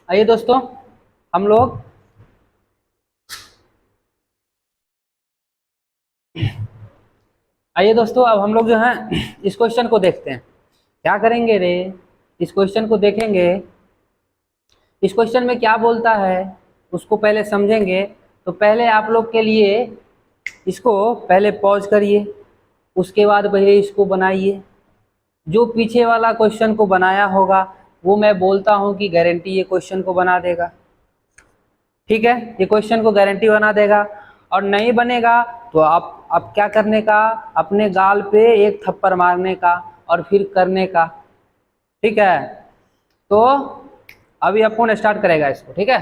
आइए दोस्तों, हम लोग आइए दोस्तों, अब हम लोग जो है इस क्वेश्चन को देखते हैं। क्या करेंगे रे, इस क्वेश्चन को देखेंगे। इस क्वेश्चन में क्या बोलता है उसको पहले समझेंगे। तो पहले आप लोग के लिए इसको पहले पॉज करिए, उसके बाद पहले इसको बनाइए। जो पीछे वाला क्वेश्चन को बनाया होगा वो मैं बोलता हूँ कि गारंटी ये क्वेश्चन को बना देगा। ठीक है, ये क्वेश्चन को गारंटी बना देगा। और नहीं बनेगा तो आप क्या करने का, अपने गाल पे एक थप्पड़ मारने का और फिर करने का। ठीक है, तो अभी अपन स्टार्ट करेगा इसको। ठीक है,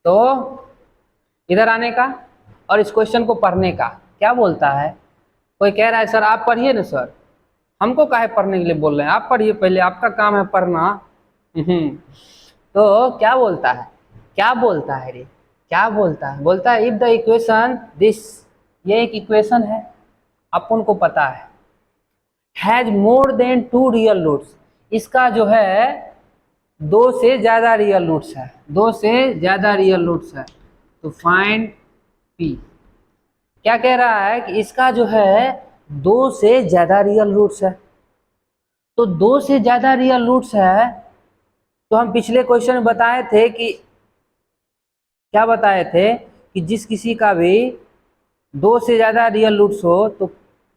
तो इधर आने का और इस क्वेश्चन को पढ़ने का। क्या बोलता है, कोई कह रहा है सर आप पढ़िए ना। सर हमको काहे पढ़ने के लिए बोल रहे हैं, आप पढ़िए, पहले आपका काम है पढ़ना। तो क्या बोलता है, क्या बोलता है रे, क्या बोलता है, बोलता है इफ द इक्वेशन दिस, ये एक इक्वेशन है अपन को पता है, has more than 2 real roots, इसका जो है 2 से ज्यादा रियल रूट्स है, 2 से ज्यादा रियल रूट्स है। तो फाइंड पी। क्या कह रहा है कि इसका जो है 2 से ज्यादा रियल रूट्स है। तो 2 से ज्यादा रियल रूट्स है, तो हम पिछले क्वेश्चन में बताए थे कि क्या बताए थे कि जिस किसी का भी 2 से ज्यादा रियल रूट्स हो, तो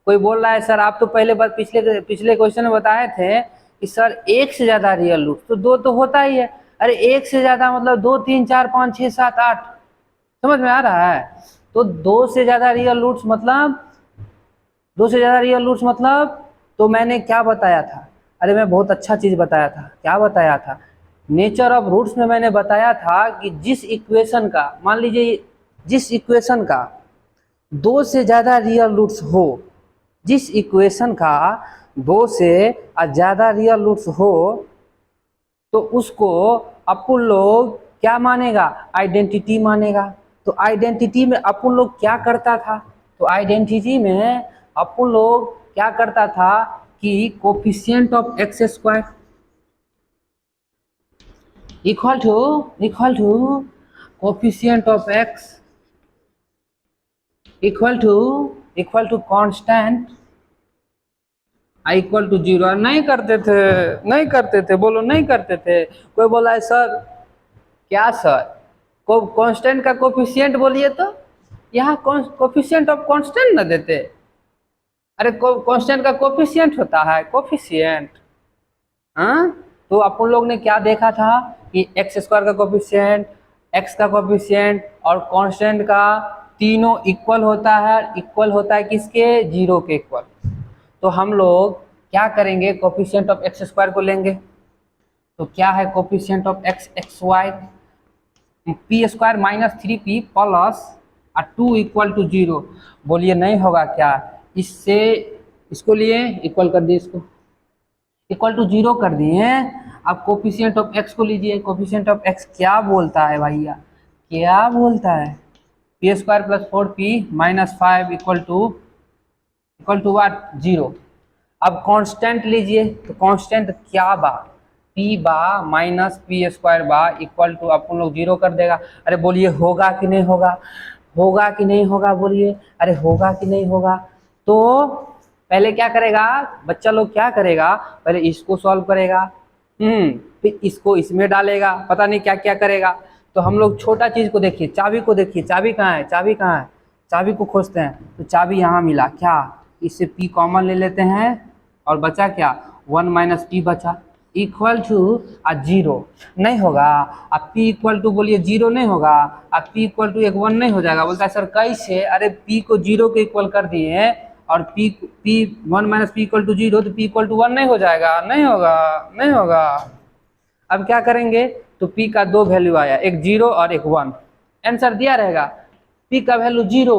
कोई बोल रहा है सर आप तो पहले बार पिछले पिछले क्वेश्चन में बताए थे कि सर 1 से ज्यादा रियल रूट्स, तो 2 तो होता ही है। अरे 1 से ज्यादा मतलब 2 3 4 5 6 7 8, समझ में आ रहा है। तो 2 से ज्यादा रियल रूट्स मतलब, 2 से ज्यादा रियल रूट्स मतलब, तो मैंने क्या बताया था, अरे मैं बहुत अच्छा चीज बताया था। क्या बताया था, नेचर ऑफ रूट्स में मैंने बताया था कि जिस इक्वेशन का, मान लीजिए जिस इक्वेशन का 2 से ज्यादा रियल रूट्स हो, जिस इक्वेशन का 2 से ज्यादा रियल रूट्स हो, तो उसको अपन लोग क्या मानेगा, आइडेंटिटी मानेगा। तो आइडेंटिटी में अपन लोग क्या करता था, तो आइडेंटिटी में अपन लोग क्या करता था कि coefficient of x square equal to coefficient of x equal to constant equal to 0। नहीं करते थे, नहीं करते थे, बोलो नहीं करते थे। कोई बोला है सर, क्या सर, को कांस्टेंट का कोफिशिएंट बोलिए तो, यहाँ कोफिशिएंट ऑफ कांस्टेंट न देते। अरे कांस्टेंट का कोफिशिएंट होता है, कोफिशिएंट। हाँ, तो अपन लोग ने क्या देखा था कि एक्स स्क्वायर का कोफिशिएंट, एक्स का कोफिशिएंट और कांस्टेंट का तीनों इक्वल होता है। इक्वल होता है किसके, 0 के इक्वल। तो हम लोग क्या करेंगे, कोफिशिएंट ऑफ एक्स स्क्वायर को लेंगे। तो क्या है coefficient of x, x y, p square minus 3p plus 2 equal to 0। बोलिए नहीं होगा क्या, इससे इसको लिए इक्वल कर दिए, इसको इक्वल टू 0 कर दिए। अब कोफिशिएंट ऑफ एक्स को लीजिए। कोफिशिएंट ऑफ एक्स क्या बोलता है भैया, क्या बोलता है, P square plus 4p minus 5 equal to what, 0। अब कांस्टेंट लीजिए, तो कांस्टेंट क्या बा, पी बा माइनस पी स्क्वायर बा इक्वल टू, अपन लोग 0 कर देगा। अरे बोलिए होगा कि नहीं होगा, होगा कि नहीं होगा, बोलिए अरे होगा कि नहीं होगा। तो पहले क्या करेगा बच्चा लोग, क्या करेगा, पहले इसको सॉल्व करेगा, फिर इसको इसमें डालेगा, पता नहीं क्या क्या करेगा। तो हम लोग छोटा चीज को देखिए, चाबी को देखिए, चाबी कहाँ है, चाबी कहाँ है, चाबी को खोजते हैं। तो चाबी यहाँ मिला, क्या, इससे p कॉमन ले लेते हैं और बचा क्या, 1 माइनस पी बचा इक्वल टू 0। नहीं होगा, अब p इक्वल टू, बोलिए 0 नहीं होगा, अब p इक्वल टू 1 नहीं हो जाएगा। बोलता है सर कैसे, अरे p को 0 के इक्वल कर दिए और p 1 minus p equal to 0, तो p इक्वल टू 1 नहीं हो जाएगा, नहीं होगा, नहीं होगा। अब क्या करेंगे, तो p का 2 वैल्यू आया, एक 0 और एक 1, आंसर दिया रहेगा। p का वैल्यू 0,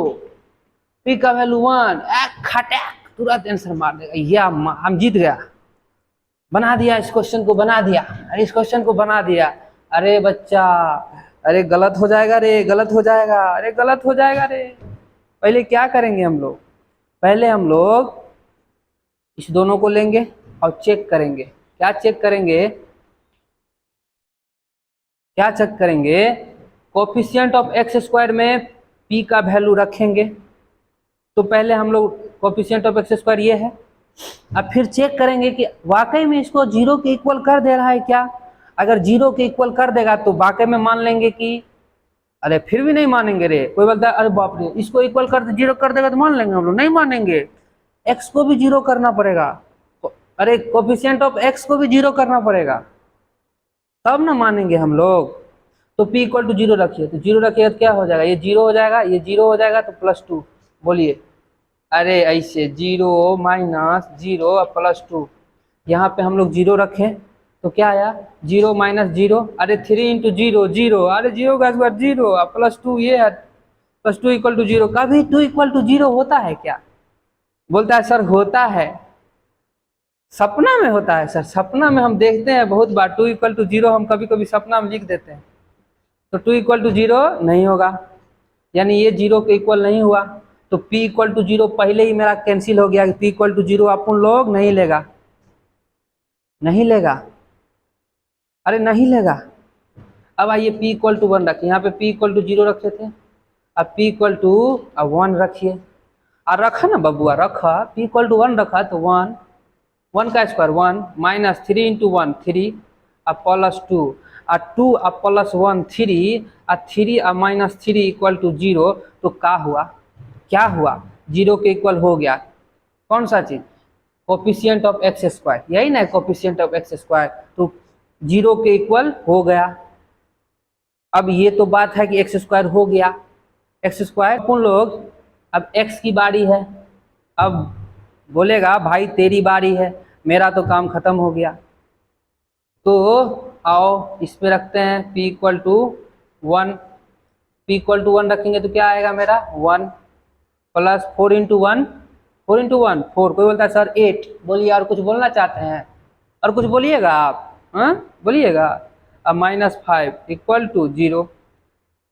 p का वैल्यू 1, खटैक तुरंत आंसर मार देगा, ये हम जीत गया, बना दिया इस क्वेश्चन को, बना दिया, अरे इस क्वेश्चन को बना दिया। अरे बच्चा, अरे गलत हो जाएगा रे, गलत हो जाएगा, अरे गलत हो जाएगा रे। पहले क्या करेंगे हम लोग, पहले हम लोग इस दोनों को लेंगे और चेक करेंगे। क्या चेक करेंगे, क्या चेक करेंगे, कोफिशिएंट ऑफ एक्स स्क्वायर में p का वैल्यू रखेंगे। तो पहले हम लोग कोफिशिएंट ऑफ एक्स स्क्वायर ये है, अब फिर चेक करेंगे कि वाकई में इसको जीरो के इक्वल कर दे रहा है क्या। अगर जीरो के इक्वल कर देगा तो वाकई में मान लेंगे कि, अरे फिर भी नहीं मानेंगे रे, कोई बोलता है अरे बाप रे इसको इक्वल कर जीरो कर देगा तो मान लेंगे हम लोग, नहीं मानेंगे, एक्स को भी जीरो करना पड़ेगा, अरे कोफिशिएंट ऑफ एक्स को भी जीरो करना पड़ेगा तब ना मानेंगे हम लोग। तो p इक्वल टू जीरो रखिए, तो जीरो रखिएगा तो क्या हो जाएगा, ये जीरो हो जाएगा, ये जीरो हो जाएगा तो +2। बोलिए, अरे ऐसे जीरो माइनस जीरो और +2, यहाँ पे हम लोग जीरो रखें तो क्या आया, जीरो माइनस जीरो, अरे 3 इंटू जीरो जीरो, अरे जीरो का स्क्वायर जीरो और +2 ये है, +2 इक्वल टू जीरो। कभी 2 इक्वल टू जीरो होता है क्या, बोलता है सर होता है, सपना में होता है सर, सपना में हम देखते हैं बहुत बार 2 इक्वल टू जीरो, हम कभी कभी सपना में लिख देते हैं, तो 2 इक्वल टू जीरो नहीं होगा, यानी ये जीरो के इक्वल नहीं हुआ। तो p इक्वल टू जीरो पहले ही मेरा कैंसिल हो गया, p इक्वल टू जीरो अपन लोग नहीं लेगा, नहीं लेगा, अरे नहीं लेगा। अब आइए p इक्वल टू 1 रखिए, यहाँ पे p इक्वल टू जीरो रखे थे, अब p इक्वल टू 1 रखिए, और रखा ना बबुआ, रखा p इक्वल टू 1 रखा तो 1, 1 का स्क्वायर 1 माइनस 3 इंटू 1 3 और +2 और 2 और +1 3 और 3 और -3 इक्वल टू 0। तो क्या हुआ, क्या हुआ, जीरो के इक्वल हो गया, कौन सा चीज, कोफिशिएंट ऑफ एक्स स्क्वायर, यही ना कोफिशिएंट ऑफ एक्स स्क्वायर, तो जीरो के इक्वल हो गया। अब ये तो बात है कि एक्स स्क्वायर हो गया, एक्स स्क्वायर अपन लोग, अब एक्स की बारी है, अब बोलेगा भाई तेरी बारी है, मेरा तो काम खत्म हो गया। तो आओ इस पे रखते हैं p equal to 1, p equal to 1 रखेंगे तो क्या आएगा मेरा 1 प्लस 4 इंटू 1, 4 इंटू 1 4, कोई बोलता है सर 8, बोलिए और कुछ बोलना चाहते हैं, और कुछ बोलिएगा आप, हाँ बोलिएगा। अब -5 इक्वल टू 0,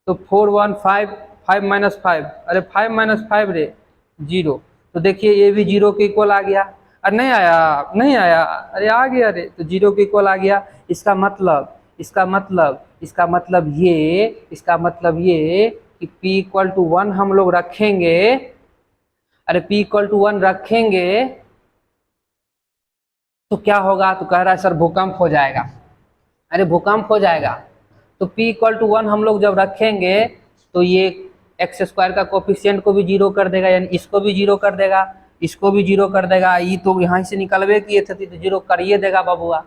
तो 4 1 5, 5 माइनस 5, अरे 5 माइनस 5 रे 0, तो देखिए ये भी 0 के इक्वल आ गया, अरे नहीं आया, नहीं आया, अरे आ गया रे, तो 0 के इक्वल आ गया। इसका मतलब, इसका मतलब, इसका मतलब ये, इसका मतलब ये कि p इक्वल टू 1 हम लोग रखेंगे, अरे p इक्वल टू 1 रखेंगे तो क्या होगा, तो कह रहा है सर भूकंप हो जाएगा, अरे भूकंप हो जाएगा। तो p इक्वल टू 1 हम लोग जब रखेंगे तो ये एक्स स्क्वायर का कोफिशिएंट को भी 0 कर देगा, यानी इसको भी 0 कर देगा, इसको भी 0 कर देगा, ये तो यहाँ से निकलवे किए थे तो 0 करिए देगा बबुआ,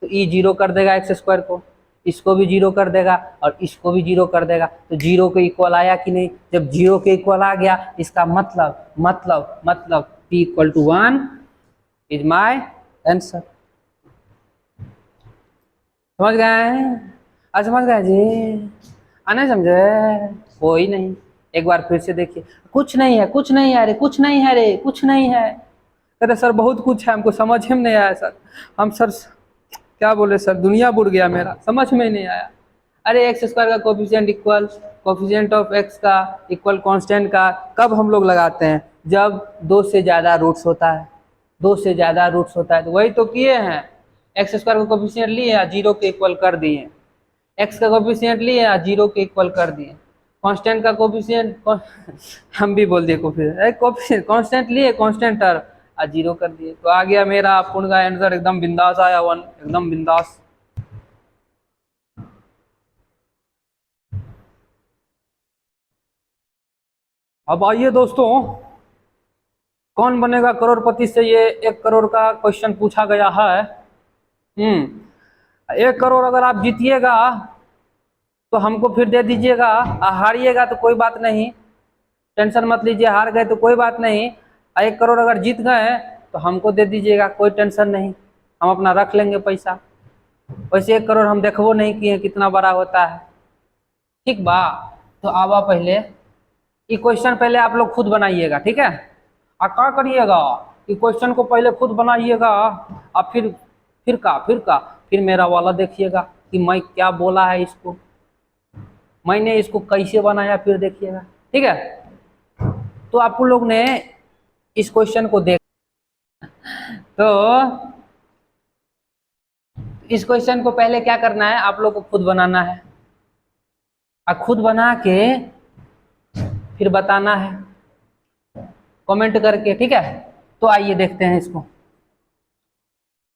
तो ये 0 कर देगा एक्स स्क्वायर को, इसको भी 0 कर देगा और इसको भी 0 कर देगा, तो 0 के इक्वल आया कि नहीं, जब 0 के इक्वल आ गया इसका मतलब p equal to 1 is my answer. समझ गए, आज समझ गए जी, आने समझे, कोई नहीं, एक बार फिर से देखिए, कुछ नहीं है, कुछ नहीं है रे, कुछ नहीं है रे, कुछ नहीं है, कहते सर बहुत कुछ है, हमको समझ में नहीं आया सर, हम सर क्या बोले सर, दुनिया बुड़ गया मेरा, समझ में नहीं आया। अरे एक्स स्क्वायर का coefficient equal coefficient of x का इक्वल कांस्टेंट का कब हम लोग लगाते हैं, जब 2 से ज़्यादा रूट्स होता है, 2 से ज़्यादा रूट्स होता है, तो वही तो किए हैं, एक्स स्क्वायर का कोफिशिएंट लिए या 0 के इक्वल कर दिए, एक्स का कोफिशिएंट लिए या 0 के इक्वल कर दिए, कांस्टेंट का कोफिशिएंट हम भी बोल दिए कोफिशिएंट कांस्टेंट लिए, कांस्टेंट और 0 कर दिए, तो आ गया मेरा अपुन का आंसर, एकदम बिंदास आया 1, एकदम बिंदास। अब आइए दोस्तों, कौन बनेगा करोड़पति से ये 1 करोड़ का क्वेश्चन पूछा गया है। 1 करोड़ अगर आप जीतिएगा तो हमको फिर दे दीजिएगा, हारिएगा तो कोई बात नहीं, टेंशन मत लीजिए, हार गए तो कोई बात नहीं, 1 करोड़ अगर जीत गए तो हमको दे दीजिएगा, कोई टेंशन नहीं, हम अपना रख लेंगे पैसा। वैसे 1 करोड़ हम देखबो नहीं किए कितना बड़ा होता है, ठीक बा। तो आवा पहले ये क्वेश्चन पहले आप लोग खुद बनाइएगा, ठीक है, और क्या करिएगा कि क्वेश्चन को पहले खुद बनाइएगा, और फिर मेरा वाला देखिएगा कि मैं क्या बोला है, इसको मैंने इसको कैसे बनाया, फिर देखिएगा, ठीक है। तो आप लोग ने इस क्वेश्चन को देख, तो इस क्वेश्चन को पहले क्या करना है, आप लोग को खुद बनाना है, खुद बना के फिर बताना है कमेंट करके, ठीक है। तो आइए देखते हैं इसको।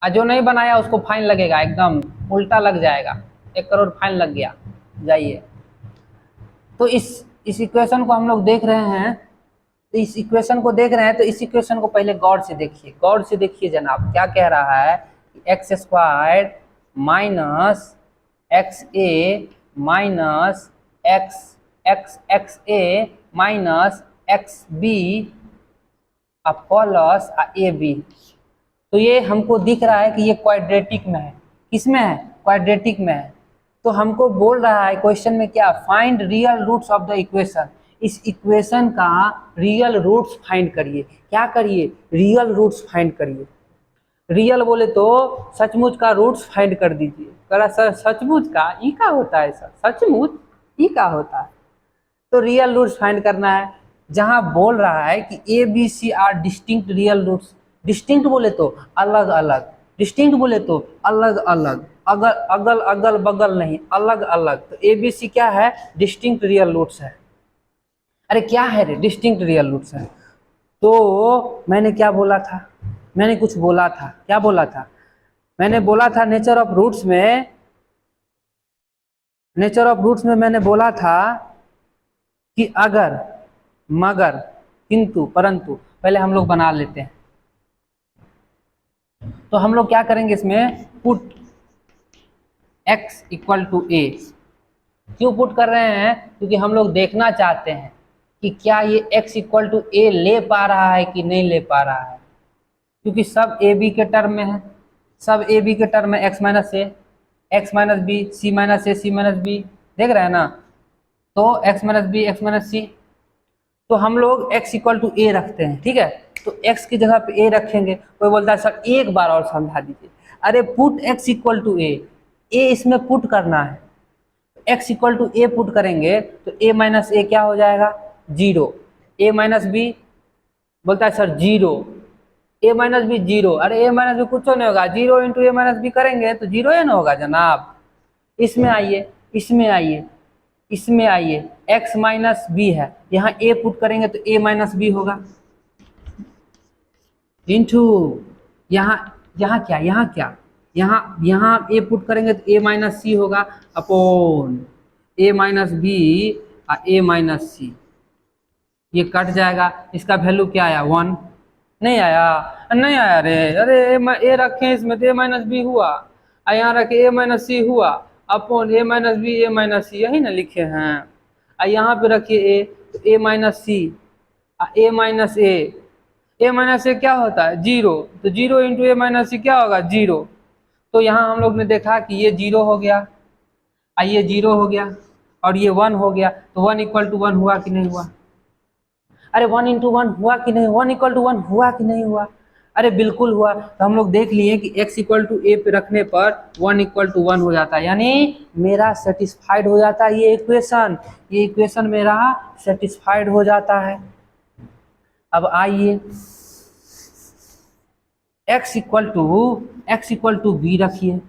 जो नहीं बनाया उसको फाइन लगेगा, एकदम उल्टा लग जाएगा, 1 करोड़ फाइन लग गया। जाइए। तो इस इक्वेशन को हम लोग देख रहे हैं, तो इस इक्वेशन को देख रहे हैं, तो इस इक्वेशन को पहले गौर से देखिए, गौर से देखिए जनाब। क्या कह रहा है कि x square minus x a minus x x x a minus x b plus a b. तो ये हमको दिख रहा है कि ये क्वाड्रेटिक में है। किसमें है? क्वाड्रेटिक में है। तो हमको बोल रहा है क्वेश्चन में क्या, find real roots of the equation. इस इक्वेशन का रियल रूट्स फाइंड करिए। क्या करिए? रियल रूट्स फाइंड करिए। रियल बोले तो सचमुच का रूट्स फाइंड कर दीजिए। करा सर सचमुच का ई का होता है? सर सचमुच ई का होता है? तो रियल रूट्स फाइंड करना है। जहां बोल रहा है कि a b c are distinct real roots. Distinct बोले तो अलग अलग, डिस्टिंक्ट बोले तो अलग अलग, अगल अगल अगल बगल नहीं, अलग अलग। तो ए बी सी क्या है? डिस्टिंक्ट रियल रूट्स है। अरे क्या है रे? डिस्टिंक्ट रियल रूट्स है। तो मैंने क्या बोला था? मैंने कुछ बोला था। क्या बोला था? मैंने बोला था नेचर ऑफ रूट्स में, नेचर ऑफ रूट्स में मैंने बोला था कि अगर, मगर, किंतु, परंतु। पहले हम लोग बना लेते हैं। तो हम लोग क्या करेंगे इसमें, पुट x इक्वल टू ए। क्यों पुट कर रहे हैं? क्योंकि हम लोग देखना चाहते हैं कि क्या ये x इक्वल टू ए ले पा रहा है कि नहीं ले पा रहा है। क्योंकि सब ए बी के टर्म में है, सब ए बी के टर्म में x minus A, X minus B, C minus A, C minus B, देख रहे हैं ना। तो x minus B, X minus C. तो हम लोग x इक्वल टू ए रखते हैं, ठीक है। तो x की जगह पे a रखेंगे। कोई बोलता है सर एक बार और समझा दीजिए। अरे put x equal to a, a इसमें पुट करना है। x equal to a put करेंगे तो a माइनस ए क्या हो जाएगा? 0। a माइनस बी, बोलता है सर 0, a माइनस बी 0। अरे a माइनस बी कुछ नहीं होगा, 0 इंटू ए माइनस बी करेंगे तो 0 ही ना होगा जनाब। इसमें आइए, इसमें आइए, इसमें आइए, x माइनस बी है, यहाँ a पुट करेंगे तो a माइनस बी होगा, इंटू यहाँ, यहाँ क्या, यहाँ क्या, यहाँ a पुट करेंगे तो a माइनस सी होगा, अपॉन a माइनस बी और a माइनस सी। ये कट जाएगा। इसका वैल्यू क्या आया? 1। नहीं आया? नहीं आया रे। अरे ए रखे इसमें तो a माइनस बी हुआ, और यहाँ रखे a माइनस सी हुआ, upon a minus B a minus C, यही ना लिखे हैं। और यहाँ पे रखिए a, तो a minus C, a minus a minus A क्या होता है? 0। तो 0 इंटू ए माइनस सी क्या होगा? 0। तो यहाँ हम लोग ने देखा कि ये 0 हो गया, ये 0 हो गया, और ये 1 हो गया। तो 1 इक्वल टू 1 हुआ कि नहीं हुआ? अरे 1 इंटू 1 हुआ कि नहीं? 1 इक्वल टू 1 हुआ कि नहीं हुआ? अरे बिल्कुल हुआ। तो हम लोग देख लिए कि x इक्वल टू ए पे रखने पर 1 इक्वल टू 1 हो जाता है, यानी मेरा सेटिस्फाइड हो जाता है ये इक्वेशन मेरा सेटिस्फाइड हो जाता है। अब आइए x इक्वल टू बी रखिए।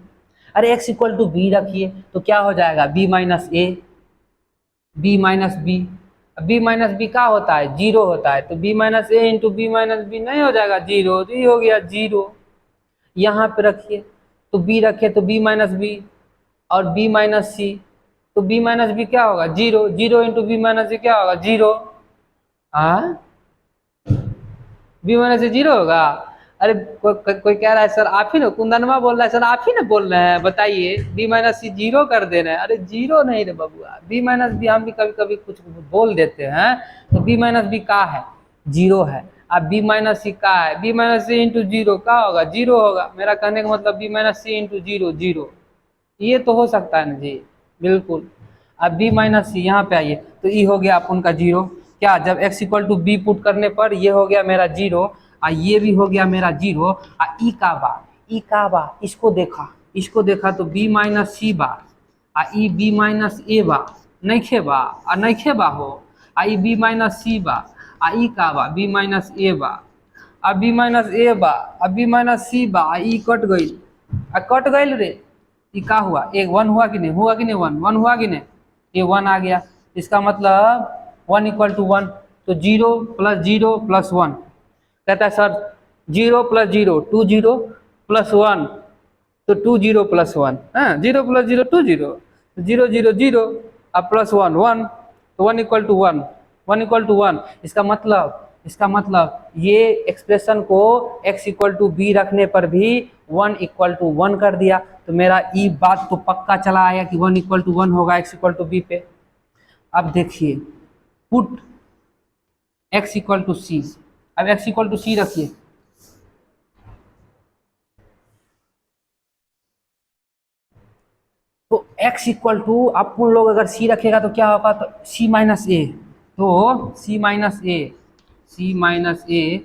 अरे x इक्वल टू बी रखिए तो क्या हो जाएगा? b minus A, B minus B. B minus B क्या होता है? 0 होता है। तो b minus A into B minus B नहीं हो जाएगा 0, तो ये हो गया 0। यहाँ पे रखिए, तो b रखे तो b माइनस बी और b माइनस सी, तो b माइनस बी क्या होगा? 0, 0 इंटू बी माइनस सी क्या होगा? 0। हाँ, बी माइनस सी 0 होगा। अरे कोई कह रहा है सर आप ही ना, कुंदनवा बोल रहा है सर आप ही ना बोल रहे हैं, बताइए बी माइनस सी 0 कर दे रहे हैं। अरे 0 नहीं रे बबुआ, बी माइनस बी हम भी कभी कभी कुछ बोल देते हैं। तो बी माइनस बी का है? 0 है। अब बी माइनस सी का है? बी माइनस सी इंटू 0 का होगा? 0 होगा। मेरा कहने का मतलब बी माइनस सी इंटू 0 0, ये तो हो सकता है ना जी, बिल्कुल। अब बी माइनस सी यहाँ पे आइए, तो ई हो गया अपन का 0। क्या? जब x equal to b put करने पर ये हो गया मेरा 0, ये भी हो गया मेरा 0। ई का बा इसको देखा तो b माइनस सी बा, ई बी माइनस ए बा, नइखे बा हो, ई बी माइनस सी बा, ई का बा b माइनस ए बा, बी माइनस ए बा, बी माइनस सी बा, ई कट गई रे। ई का हुआ? एक 1 हुआ कि नहीं? 1 हुआ कि नहीं? ये 1 आ गया, इसका मतलब 1 इक्वल टू 1, तो 0 प्लस 1। कहता है सर 0 प्लस 0 2 0 प्लस 1, तो 2 0 प्लस 1, हाँ 0 प्लस 0 2 0, 0 0 0 अब प्लस 1 1, तो 1 इक्वल टू 1, 1 इक्वल टू 1। इसका मतलब ये एक्सप्रेशन को x इक्वल टू बी रखने पर भी 1 इक्वल टू 1 कर दिया, तो मेरा ई बात तो पक्का चला आया कि 1 इक्वल टू 1 होगा x इक्वल टू बी पे। अब देखिए पुट x इक्वल टू सी, अब x इक्वल टू सी रखिए, तो x इक्वल टू आप लोग अगर c रखेगा तो क्या होगा, तो c माइनस ए, तो c minus A, c minus A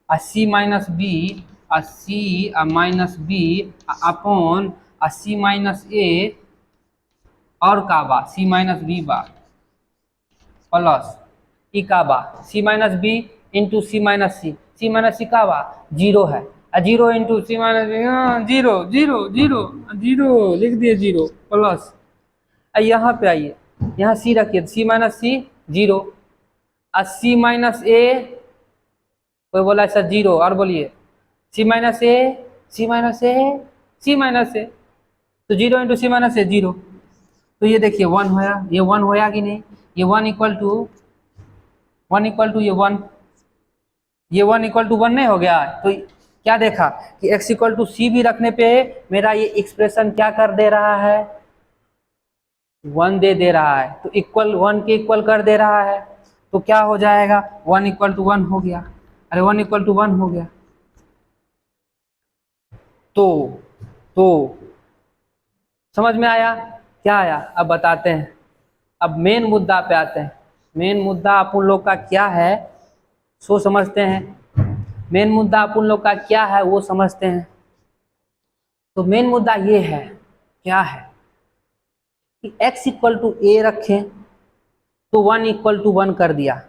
और c माइनस बी और c minus B upon c minus A और का बा c माइनस बी बा प्लस ई का बा c minus B into C minus C का बा 0 है, 0 इंटू सी माइनस बी 0 0 0 0 लिख दिए 0 प्लस यहाँ पे आइए, यहाँ सी रखिए, सी माइनस सी 0 और सी माइनस ए, कोई बोला सर 0 और बोलिए सी minus A C minus A C minus A, तो 0 इंटू सी माइनस ए 0, तो ये देखिए 1 होया, ये 1 होया कि नहीं, ये 1 इक्वल टू ये 1, ये 1 इक्वल टू 1 नहीं हो गया, तो क्या देखा कि x इक्वल टू सी भी रखने पे मेरा ये एक्सप्रेशन क्या कर दे रहा है, 1 दे रहा है, तो इक्वल 1 के इक्वल कर दे रहा है, तो क्या हो जाएगा 1 इक्वल टू 1 हो गया, अरे 1 इक्वल टू 1 हो गया। तो समझ में आया, क्या आया, अब बताते हैं, अब मेन मुद्दा पे आते हैं। मेन मुद्दा अपन लोग का क्या है सो समझते हैं, मेन मुद्दा अपन लोग का क्या है वो समझते हैं। तो मेन मुद्दा ये है, क्या है कि x इक्वल टू ए रखें तो 1 इक्वल टू 1 कर दिया,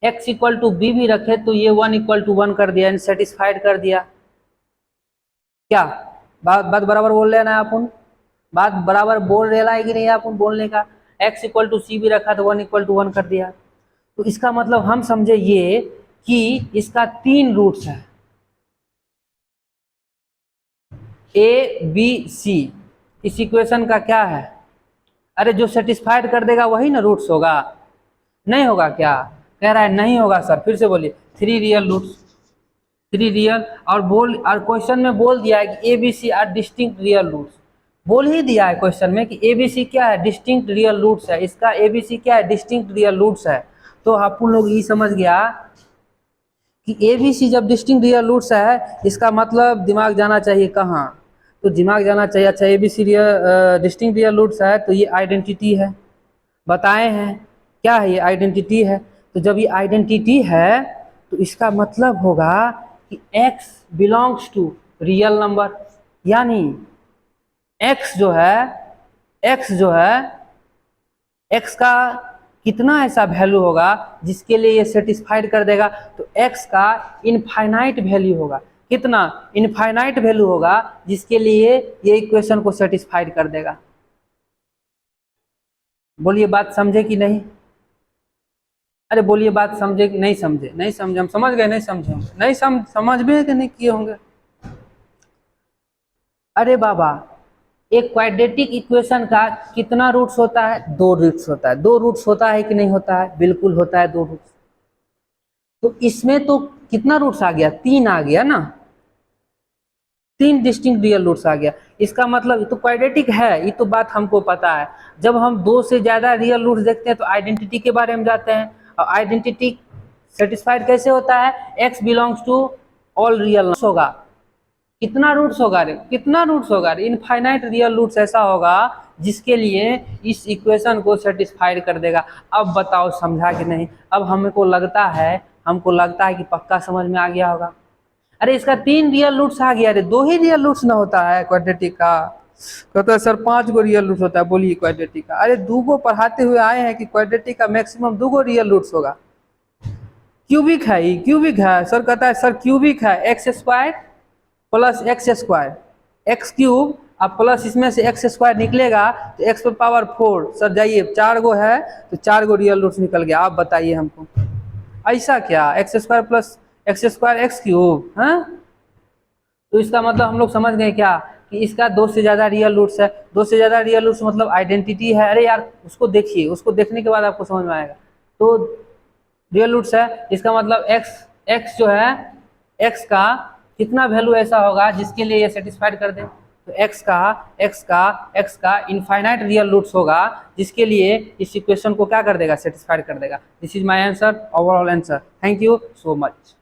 x इक्वल टू बी भी रखे तो ये 1 इक्वल टू 1 कर दिया, सेटिस्फाइड कर दिया। क्या बात बराबर बोल रहे हैं ना अपन, बात बराबर बोल रहा है कि नहीं अपन बोलने का, x इक्वल टू सी भी रखा तो 1 इक्वल टू 1 कर दिया। तो इसका मतलब हम समझे ये कि इसका 3 रूट्स है, ए बी सी, इस इक्वेशन का क्या है, अरे जो सेटिस्फाइड कर देगा वही ना रूट्स होगा, नहीं होगा क्या, कह रहा है नहीं होगा सर, फिर से बोलिए 3 रियल रूट्स, 3 रियल, और क्वेश्चन में बोल दिया है कि a b c are distinct real roots, बोल ही दिया है क्वेश्चन में कि ए बी सी क्या है, डिस्टिंक्ट रियल रूट्स है, इसका ए बी सी क्या है, डिस्टिंक्ट रियल रूट्स है। तो आप लोग ये समझ गया कि ए बी सी जब डिस्टिंक्ट रियल रूट्स है, इसका मतलब दिमाग जाना चाहिए कहाँ, तो दिमाग जाना चाहिए, अच्छा a b c distinct real roots है तो ये आइडेंटिटी है, बताए हैं क्या है, ये आइडेंटिटी है। तो जब ये आइडेंटिटी है तो इसका मतलब होगा कि x belongs to real number, यानी x जो है x का कितना ऐसा वैल्यू होगा जिसके लिए ये सेटिस्फाइड कर देगा, तो x का इनफाइनाइट वैल्यू होगा, कितना इनफाइनाइट वैल्यू होगा जिसके लिए ये इक्वेशन को सेटिस्फाइड कर देगा। बोलिए बात समझे कि नहीं, अरे बोलिए बात समझे कि नहीं समझे, नहीं समझे, हम समझ गए, नहीं समझे होंगे, नहीं समझ भी कि नहीं किए होंगे। अरे बाबा एक क्वाड्रेटिक इक्वेशन का कितना रूट्स होता है, 2 रूट्स होता है, 2 रूट्स होता है कि नहीं होता है, बिल्कुल होता है 2 रूट्स। तो इसमें तो कितना रूट्स आ गया, 3 आ गया ना, 3 डिस्टिंक्ट रियल रूट्स आ गया, इसका मतलब ये तो क्वाड्रेटिक है, ये तो बात हमको पता है। जब हम 2 से ज्यादा रियल रूट्स देखते हैं तो आइडेंटिटी के बारे में जाते हैं, और आइडेंटिटी सेटिस्फाइड कैसे होता है, x belongs to all real होगा, कितना रूट्स होगा रे, कितना रूट्स होगा रे, इनफाइनाइट रियल रूट्स ऐसा होगा जिसके लिए इस इक्वेशन को सेटिस्फाइड कर देगा। अब बताओ समझा कि नहीं, अब हमको लगता है कि पक्का समझ में आ गया होगा। अरे इसका 3 रियल रूट्स आ गया रे, 2 ही रियल रूट्स ना होता है क्वाड्रेटिक का, कहता है सर 5 गो रियल रूट्स होता है, बोलिए क्वाड्रेटिक का, अरे 2 गो पढ़ाते हुए आए हैं कि क्वाड्रेटिक का मैक्सिमम 2 गो रियल रूट्स होगा। क्यूबिक है, ये क्यूबिक है, सर कहता है सर क्यूबिक है, x² प्लस x² x³ अब प्लस इसमें से एक्स स्क्वायर निकलेगा तो एक्स पे पावर 4, सर जाइए 4 गो है तो 4 गो रियल रूट्स निकल गया। आप बताइए हमको ऐसा क्या, x square plus x square x cube, हाँ? तो इसका मतलब हम लोग समझ गए क्या कि इसका 2 से ज़्यादा रियल रूट्स है। 2 से ज़्यादा रियल रूट्स मतलब आइडेंटिटी है। अरे यार उसको देखिए, उसको देखने के बाद आपको समझ में आएगा। तो रियल रूट्स है, इसका मतलब एक्स जो है, एक्स का कितना वैल्यू ऐसा होगा जिसके लिए ये सेटिस्फाइड कर दे। तो एक्स का इनफाइनाइट रियल रूट्स होगा जिसके लिए इस इक्वेशन को क्या कर देगा, सेटिस्फाइड कर देगा। This is my answer, overall answer. Thank you so much.